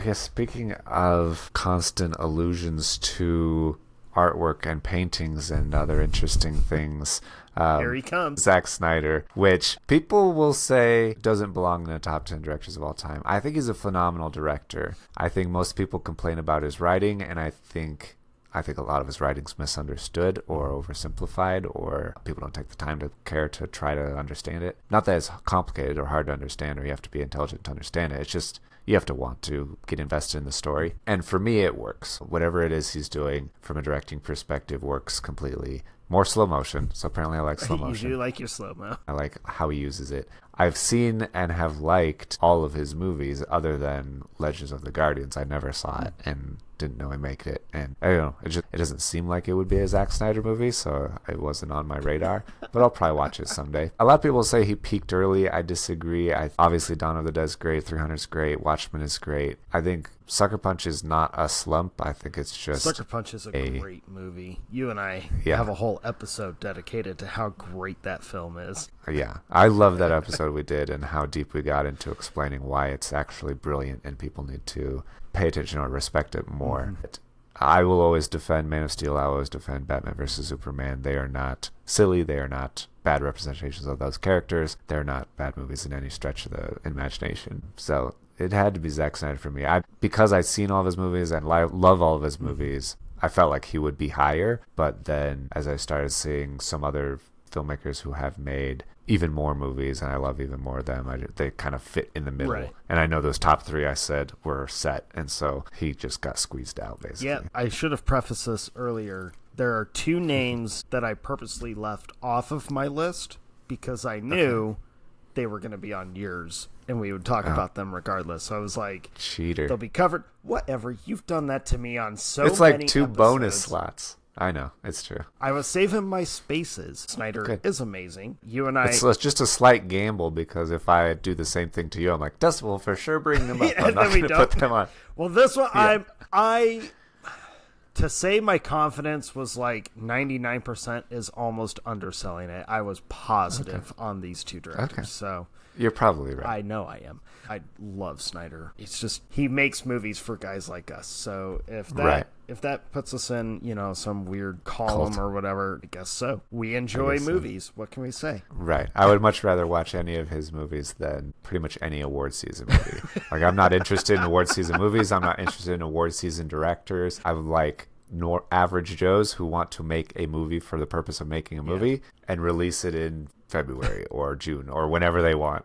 I guess speaking of constant allusions to artwork and paintings and other interesting things, Here he comes. Zack Snyder, which people will say doesn't belong in the top 10 directors of all time. I think he's a phenomenal director. I think most people complain about his writing, and I think a lot of his writing's misunderstood or oversimplified, or people don't take the time to care to try to understand it. Not that it's complicated or hard to understand, or you have to be intelligent to understand it. It's just you have to want to get invested in the story. And for me, it works. Whatever it is he's doing from a directing perspective works completely. More slow motion, so apparently I like slow motion. You do like your slow-mo. I like how he uses it. I've seen and have liked all of his movies other than Legends of the Guardians. I never saw it and didn't know he made it. And I don't know, it doesn't seem like it would be a Zack Snyder movie, so it wasn't on my radar. But I'll probably watch it someday. A lot of people say he peaked early. I disagree. Obviously, Dawn of the Dead is great. 300 is great. Watchmen is great. I think Sucker Punch is not a slump. I think it's just Sucker Punch is a great movie. You and I have a whole episode dedicated to how great that film is. Yeah, I love that episode we did and how deep we got into explaining why it's actually brilliant and people need to pay attention or respect it more. Mm-hmm. I will always defend Man of Steel. I will always defend Batman vs. Superman. They are not silly. They are not bad representations of those characters. They're not bad movies in any stretch of the imagination. So it had to be Zack Snyder for me. Because I'd seen all of his movies and love all of his movies, I felt like he would be higher. But then as I started seeing some other filmmakers who have made even more movies, and I love even more of them, they kind of fit in the middle. Right. And I know those top three I said were set, and so he just got squeezed out, basically. Yeah, I should have prefaced this earlier. There are two names that I purposely left off of my list because I knew they were going to be on yours, and we would talk about them regardless. So I was like, cheater. They'll be covered. Whatever. You've done that to me on so many It's like two episodes. Bonus slots. I know, it's true. I was saving my spaces. Snyder is amazing. You and I... It's just a slight gamble, because if I do the same thing to you, I'm like, Dustin will for sure bring them up. I'm not going to put them on. Well, this one, to say my confidence was like 99% is almost underselling it. I was positive on these two directors, so... You're probably right. I know I am. I love Snyder. It's just he makes movies for guys like us. So if that puts us in, some weird column or whatever, I guess so. We enjoy movies. So. What can we say? Right. I would much rather watch any of his movies than pretty much any award season movie. Like, I'm not interested in award season movies. I'm not interested in award season directors. I like average Joes who want to make a movie for the purpose of making a movie and release it in February or June or whenever they want.